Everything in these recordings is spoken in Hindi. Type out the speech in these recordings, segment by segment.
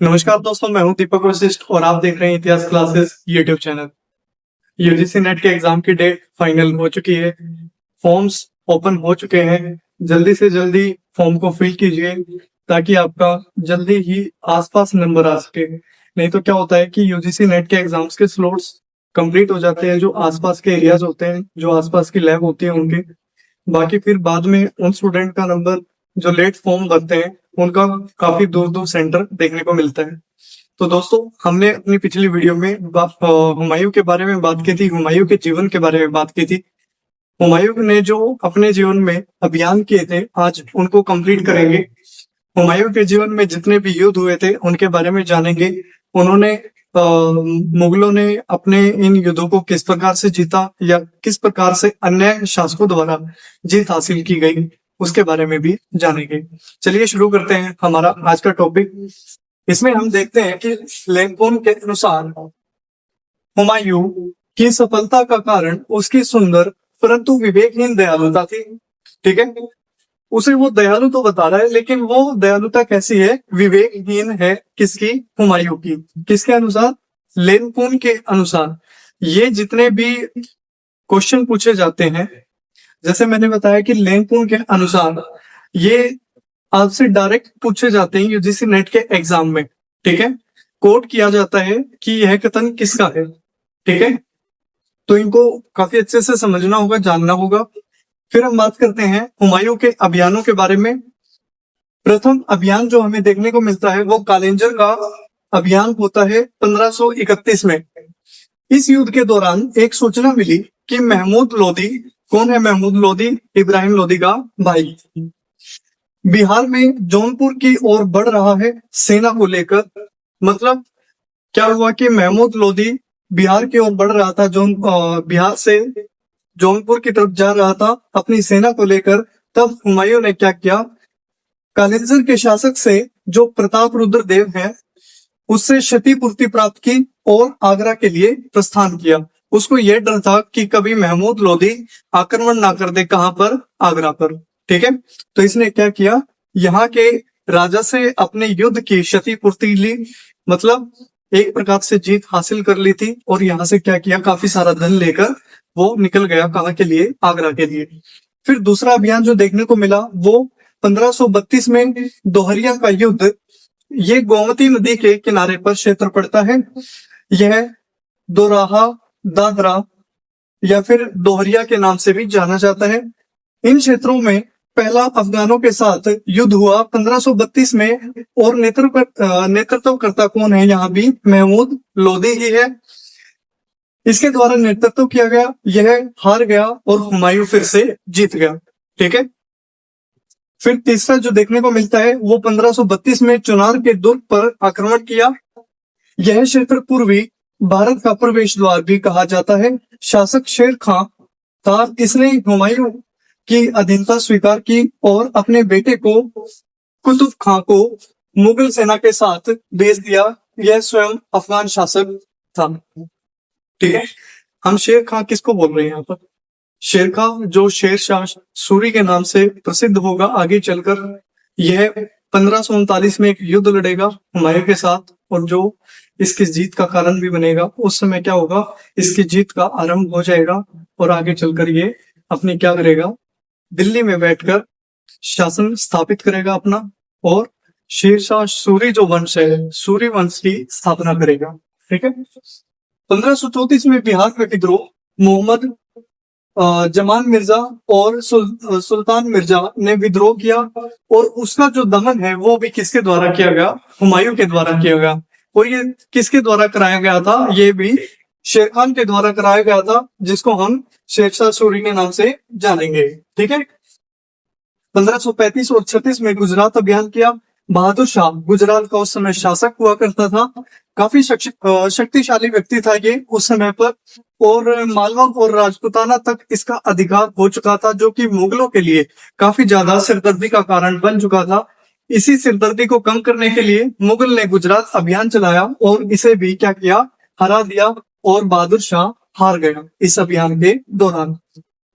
नमस्कार दोस्तों, मैं हूं दीपक वशिष्ठ और आप देख रहे हैं इतिहास classes YouTube channel. UGC net के एग्जाम की डेट फाइनल हो चुकी है। फॉर्म्स ओपन हो चुके हैं। जल्दी से जल्दी फॉर्म को फिल कीजिए ताकि आपका जल्दी ही आसपास नंबर आ सके। नहीं तो क्या होता है कि यूजीसी नेट के एग्जाम्स के स्लॉट्स कंप्लीट हो जाते हैं जो आसपास के एरियाज होते हैं, जो आसपास की लैब होती है उनके। बाकी फिर बाद में उन स्टूडेंट का नंबर जो लेट फॉर्म भरते हैं उनका काफी दूर दूर सेंटर देखने को मिलता है। तो दोस्तों, हमने अपनी पिछली वीडियो में हुमायूं के बारे में बात की थी, हुमायूं के जीवन के बारे में बात की थी। हुमायूं ने जो अपने जीवन में अभियान किए थे आज उनको कंप्लीट करेंगे। हुमायूं के जीवन में जितने भी युद्ध हुए थे उनके बारे में जानेंगे। उन्होंने मुगलों ने अपने इन युद्धों को किस प्रकार से जीता या किस प्रकार से अन्य शासकों द्वारा जीत हासिल की गई उसके बारे में भी जानेंगे। चलिए शुरू करते हैं हमारा आज का टॉपिक। इसमें हम देखते हैं कि लैंगपोन के अनुसार हुमायूं की सफलता का कारण उसकी सुंदर परंतु विवेकहीन दयालुता थी। ठीक है, उसे वो दयालु तो बता रहा है, लेकिन वो दयालुता कैसी है? विवेकहीन है। किसकी? हुमायूं की। किसके अनुसार? लैंगपोन के अनुसार। ये जितने भी क्वेश्चन पूछे जाते हैं, जैसे मैंने बताया कि लैंगपोन के अनुसार, ये आपसे डायरेक्ट पूछे जाते हैं यूजीसी नेट के एग्जाम में। ठीक है, कोट किया जाता है कि यह कथन किसका है। ठीक है, तो इनको काफी अच्छे से समझना होगा, जानना होगा। फिर हम बात करते हैं हुमायूं के अभियानों के बारे में। प्रथम अभियान जो हमें देखने को मिलता है वो कालेंजर का अभियान होता है 1531 में। इस युद्ध के दौरान एक सूचना मिली कि महमूद लोदी, कौन है महमूद लोदी? इब्राहिम लोदी का भाई, बिहार में जौनपुर की ओर बढ़ रहा है सेना को लेकर। मतलब क्या हुआ कि महमूद लोदी बिहार की ओर बढ़ रहा था, बिहार से जौनपुर की तरफ जा रहा था अपनी सेना को लेकर। तब हुमायूं ने क्या किया? कालिंजर के शासक से, जो प्रताप रुद्र देव है, उससे क्षतिपूर्ति प्राप्त की और आगरा के लिए प्रस्थान किया। उसको यह डर था कि कभी महमूद लोदी आक्रमण ना कर दे। कहां पर? आगरा पर। ठीक है, तो इसने क्या किया? यहाँ के राजा से अपने युद्ध की क्षतिपूर्ति ली, मतलब एक प्रकार से जीत हासिल कर ली थी। और यहाँ से क्या किया? काफी सारा धन लेकर वो निकल गया। कहाँ के लिए? आगरा के लिए। फिर दूसरा अभियान जो देखने को मिला वो 1532 में दोहरिया का युद्ध। ये गोमती नदी के किनारे पर क्षेत्र पड़ता है। यह दोराहा, दादरा या फिर दोहरिया के नाम से भी जाना जाता है। इन क्षेत्रों में पहला अफगानों के साथ युद्ध हुआ 1532 में। और नेतृत्वकर्ता कौन है? यहाँ भी महमूद लोदी ही है। इसके द्वारा नेतृत्व किया गया, यह हार गया और हुमायूं फिर से जीत गया। ठीक है, फिर तीसरा जो देखने को मिलता है वो 1532 में चुनार के दुर्ग पर आक्रमण किया। यह क्षेत्र पूर्वी भारत का प्रवेश द्वार भी कहा जाता है। शासक शेर खां था। इसने हुमायूं की अधीनता स्वीकार की और अपने बेटे को, कुतुब खां को, मुगल सेना के साथ भेज दिया। यह स्वयं अफगान शासक था। ठीक है, हम शेर खां किसको बोल रहे हैं यहाँ पर? शेर खां जो शेर शाह सूरी के नाम से प्रसिद्ध होगा आगे चलकर। यह 1539 में एक युद्ध लड़ेगा हुमायूं के साथ, और जो इसकी जीत का कारण भी बनेगा। उस समय क्या होगा? इसकी जीत का आरंभ हो जाएगा और आगे चलकर ये अपने क्या करेगा? दिल्ली में बैठकर शासन स्थापित करेगा अपना, और शेरशाह सूरी जो वंश है, सूरी वंश की स्थापना करेगा। ठीक है, 1534 में बिहार में विद्रोह, मोहम्मद जमान मिर्जा और सुल्तान मिर्जा ने विद्रोह किया। और उसका जो दमन है वो भी किसके द्वारा किया गया? हुमायूं के द्वारा किया गया। और ये किसके द्वारा कराया गया था? ये भी शेर खान के द्वारा कराया गया था, जिसको हम शेरशाह सूरी के नाम से जानेंगे। ठीक है, 1535 और 36 में गुजरात अभियान किया। बहादुर शाह गुजरात का उस समय शासक हुआ करता था। काफी शक्तिशाली व्यक्ति था ये उस समय पर, और मालवा और राजपूताना तक इसका अधिकार हो चुका था, जो कि मुगलों के लिए काफी ज्यादा सिरदर्दी का कारण बन चुका था। इसी सिरदर्दी को कम करने के लिए मुगल ने गुजरात अभियान चलाया और इसे भी क्या किया? हरा दिया, और बहादुर शाह हार गया इस अभियान के दौरान।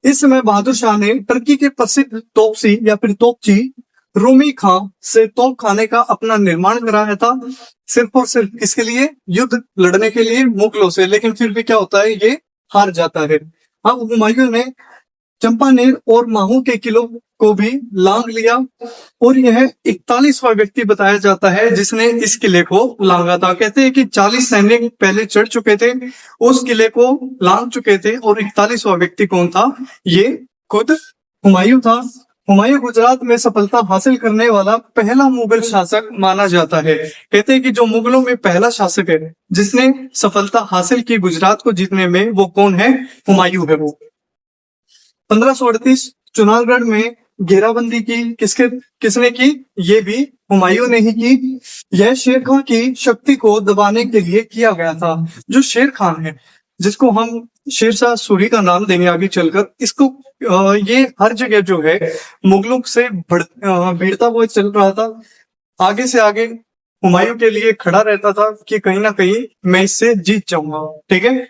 इस समय बहादुर शाह ने टर्की के प्रसिद्ध तोपसी या फिर तोपची रूमी खां से तोप खाने का अपना निर्माण कराया था, सिर्फ और सिर्फ किसके लिए? युद्ध लड़ने के लिए मुगलों से। लेकिन फिर भी क्या होता है, ये हार जाता है। अब हुमायूं ने चंपानेर और माहू के किलों को भी लांग लिया, और यह 41वां व्यक्ति बताया जाता है जिसने इस किले को लांगा था। कहते हैं कि 40 सैनिक पहले चढ़ चुके थे, उस किले को लांग चुके थे, और 41वां व्यक्ति कौन था? ये खुद हुमायूं था। हुमायूं गुजरात में सफलता हासिल करने वाला पहला मुगल शासक माना जाता है। कहते हैं कि जो मुगलों में पहला शासक है जिसने सफलता हासिल की गुजरात को जीतने में, वो कौन है? हुमायूं है वो। 1538 चुनारगढ़ में घेराबंदी की किसने की? ये भी हुमायूं ने ही की। यह शेर खान की शक्ति को दबाने के लिए किया गया था। जो शेर खान है, जिसको हम शेरशाह सूरी का नाम देंगे आगे चलकर, इसको ये हर जगह जो है मुगलों से भिड़ता हुआ चल रहा था। आगे से आगे हुमायूं के लिए खड़ा रहता था कि कहीं ना कहीं मैं इससे जीत जाऊंगा। ठीक है,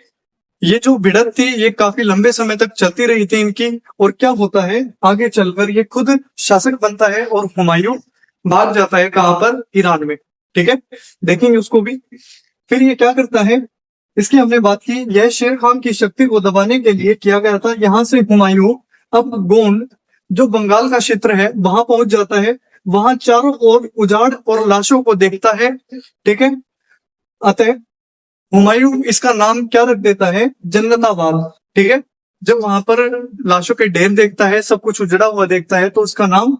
ये जो भिड़त थी ये काफी लंबे समय तक चलती रही थी इनकी। और क्या होता है, आगे चलकर ये खुद शासक बनता है और हुमायूं भाग जाता है। कहां पर? ईरान में। ठीक है, देखेंगे उसको भी। फिर ये क्या करता है, इसकी हमने बात की। यह शेर खान की शक्ति को दबाने के लिए किया गया था। यहाँ से हुमायूं अब गोंड, जो बंगाल का क्षेत्र है, वहां पहुंच जाता है। वहां चारों ओर उजाड़ और लाशों को देखता है। ठीक है, अतः हुमायूं इसका नाम क्या रख देता है? जन्नताबाद। ठीक है, जब वहां पर लाशों के ढेर देखता है, सब कुछ उजड़ा हुआ देखता है, तो उसका नाम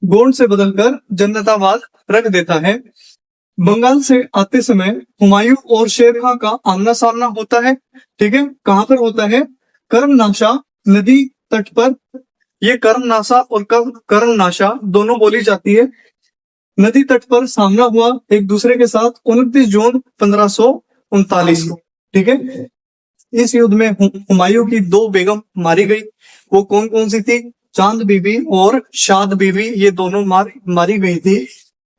गोंड से बदलकर जन्नताबाद रख देता है। बंगाल से आते समय हुमायूं और शेर खां का आमना सामना होता है। ठीक है, कहां पर होता है? कर्मनाशा नदी तट पर। ये कर्मनाशा और कर्मनाशा दोनों बोली जाती है। नदी तट पर सामना हुआ एक दूसरे के साथ 29 जून 1539 को। ठीक है, इस युद्ध में हुमायूं की 2 बेगम मारी गई। वो कौन कौन सी थी? चांद बीबी और शाद बीबी, ये दोनों मारी गई थी।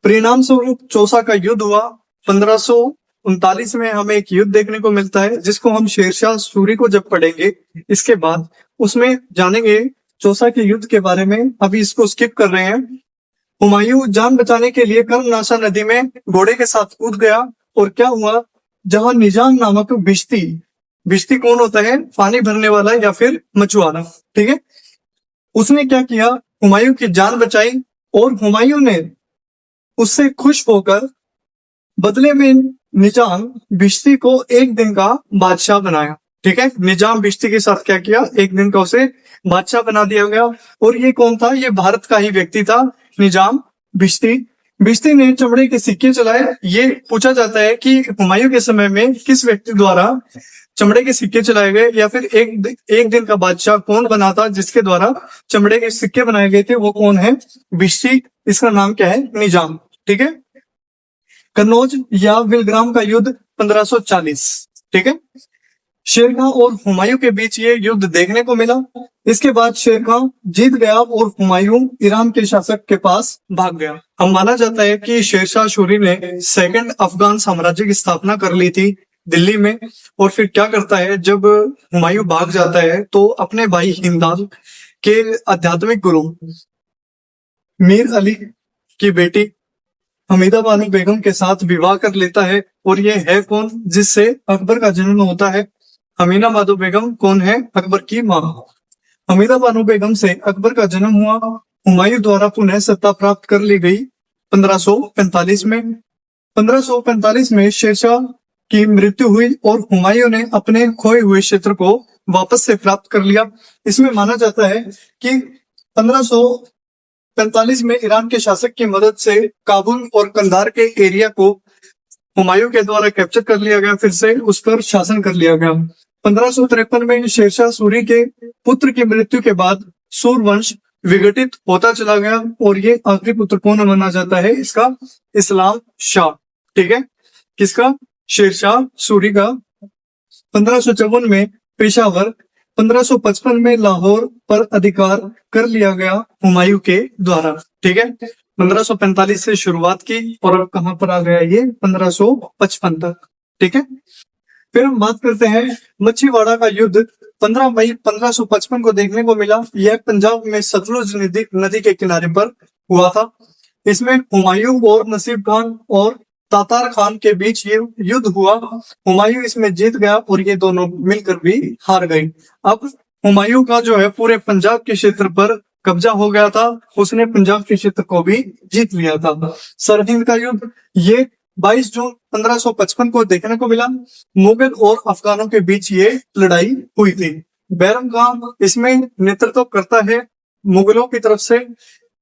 परिणाम स्वरूप चौसा का युद्ध हुआ। 1539 में हमें एक युद्ध देखने को मिलता है जिसको हम शेरशाह सूरी को जब पढ़ेंगे इसके बाद उसमें जानेंगे चौसा के युद्ध के बारे में। अभी इसको स्किप कर रहे हैं। हुमायूं जान बचाने के लिए कर्मनाशा नदी में घोड़े के साथ कूद गया, और क्या हुआ, जहां निजाम नामक भिश्ती कौन होता है? पानी भरने वाला या फिर मछुआरा। ठीक है, उसने क्या किया? हुमायूं की जान बचाई, और हुमायूं ने उससे खुश होकर बदले में निजाम भिश्ती को एक दिन का बादशाह बनाया। ठीक है, निजाम भिश्ती के साथ क्या किया? एक दिन का उसे बादशाह बना दिया गया। और ये कौन था? ये भारत का ही व्यक्ति था, निजाम भिश्ती। भिश्ती ने चमड़े के सिक्के चलाए। ये पूछा जाता है कि हुमायूं के समय में किस व्यक्ति द्वारा चमड़े के सिक्के चलाए गए, या फिर एक दिन का बादशाह कौन बना था जिसके द्वारा चमड़े के सिक्के बनाए गए थे? वो कौन है? भिश्ती। इसका नाम क्या है? निजाम। ठीक है, कन्नौज या विलग्राम का युद्ध 1540। ठीक है, शेर खां और हुमायूं के बीच ये युद्ध देखने को मिला। इसके बाद शेर खां जीत गया और हुमायूं ईरान के शासक के पास भाग गया। अब माना जाता है कि शेरशाह सूरी ने सेकंड अफगान साम्राज्य की स्थापना कर ली थी दिल्ली में। और फिर क्या करता है, जब हुमायूं भाग जाता है तो अपने भाई हिंदाल के आध्यात्मिक गुरु मीर अली की बेटी हमीदा बानो बेगम के साथ विवाह कर लेता है। और ये है कौन? जिससे अकबर का जन्म होता है। हमीदा बानो बेगम कौन है? अकबर की मां। हमीदा बानो बेगम से अकबर का जन्म हुआ। हुमायूं द्वारा पुनः सत्ता प्राप्त कर ली गई 1545 में। 1545 में शेरशाह की मृत्यु हुई और हुमायूं ने अपने खोए हुए क्षेत्र को वापस से प्राप्त कर लिया। इसमें माना जाता है कि 1545 में ईरान के शासक की मदद से काबुल और कंधार के एरिया को हुमायूं के द्वारा कैप्चर कर लिया गया, फिर से उस पर शासन कर लिया गया। 1553 में शेरशाह सूरी के पुत्र की मृत्यु के बाद सूरवंश विघटित होता चला गया, और ये आखिरी पुत्र कौन माना जाता है इसका? इस्लाम शाह। ठीक है, किसका? शेरशाह सूरी का। 1554 में पेशावर, 1555 में लाहौर पर अधिकार कर लिया गया हुमायूं के द्वारा। ठीक है, 1545 से शुरुआत की और अब कहां पर आ गया ये? 1555 तक। ठीक है, फिर हम बात करते हैं मच्छीवाड़ा का युद्ध। 15 मई 1555 को देखने को मिला। यह पंजाब में सतलुज नदी के किनारे पर हुआ था। इसमें हुमायूं और नसीब खान और तातार खान के बीच ये युद्ध हुआ। हुमायूं इसमें जीत गया और ये दोनों मिलकर भी हार गए। अब हुमायूं का जो है पूरे पंजाब के क्षेत्र पर कब्जा हो गया था। उसने पंजाब के क्षेत्र को भी जीत लिया था। सरहिंद का युद्ध ये 22 जून 1555 को देखने को मिला। मुगल और अफगानों के बीच ये लड़ाई हुई थी। बैरम खान इसमें नेतृत्व करता है मुगलों की तरफ से,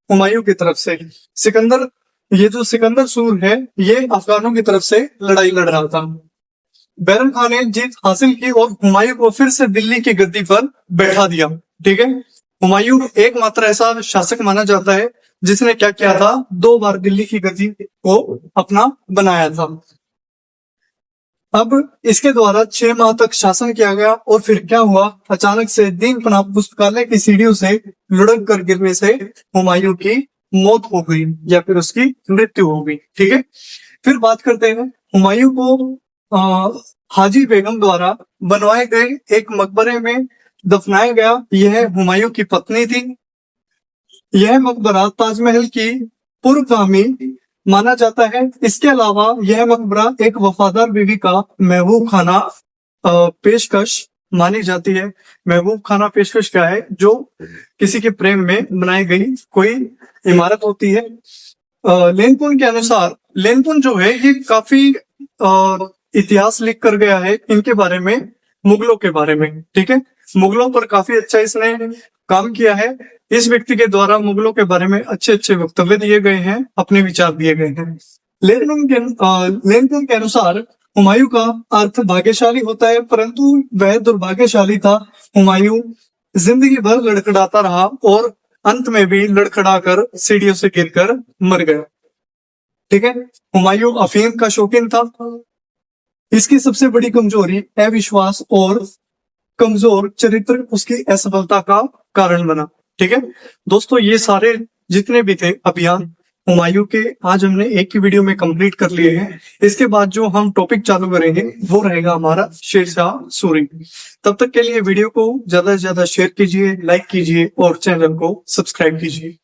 हुमायूं की तरफ से। सिकंदर, ये जो सिकंदर सूर है ये अफगानों की तरफ से लड़ाई लड़ रहा था। बैरम खान ने जीत हासिल की और हुमायूं को फिर से दिल्ली की गद्दी पर बैठा दिया। ठीक है, हुमायूं एकमात्र ऐसा शासक माना जाता है जिसने क्या किया था, 2 बार दिल्ली की गद्दी को अपना बनाया था। अब इसके द्वारा 6 माह तक शासन किया गया और फिर क्या हुआ, अचानक से दीन पनाह पुस्तकालय की सीढ़ियों से लुढ़क कर गिरने से हुमायूं की मौत हो गई या फिर उसकी मृत्यु हो गई। ठीक है, फिर बात करते हैं हुमायूं को हाजी बेगम द्वारा बनवाए गए एक मकबरे में दफनाया गया। यह हुमायूं की पत्नी थी। यह मकबरा ताजमहल की पूर्वगामी माना जाता है। इसके अलावा यह मकबरा एक वफादार बीवी का महबूब खाना पेशकश मानी जाती है। महबूब खाना पेशकश क्या है, जो किसी के प्रेम में बनाई गई कोई इमारत होती है। लेनपुन के अनुसार, लेनपुन जो है ये काफी इतिहास लिख कर गया है इनके बारे में, मुगलों के बारे में। ठीक है, मुगलों पर काफी अच्छा इसने काम किया है। इस व्यक्ति के द्वारा मुगलों के बारे में अच्छे अच्छे वक्तव्य दिए गए हैं, अपने विचार दिए गए हैं। लेनपुन के अनुसार हुमायूं का अर्थ भाग्यशाली होता है, परंतु वह दुर्भाग्यशाली था। हुमायूं जिंदगी भर लड़खड़ाता रहा और अंत में भी लड़खड़ाकर सीढ़ियों से गिरकर मर गया। ठीक है, हुमायूं अफीम का शौकीन था। इसकी सबसे बड़ी कमजोरी अविश्वास और कमजोर चरित्र उसकी असफलता का कारण बना। ठीक है दोस्तों, ये सारे जितने भी थे अभियान हुमायूं के, आज हमने एक ही वीडियो में कंप्लीट कर लिए हैं। इसके बाद जो हम टॉपिक चालू करेंगे वो रहेगा हमारा शेरशाह सूरी। तब तक के लिए वीडियो को ज्यादा से ज्यादा शेयर कीजिए, लाइक कीजिए और चैनल को सब्सक्राइब कीजिए।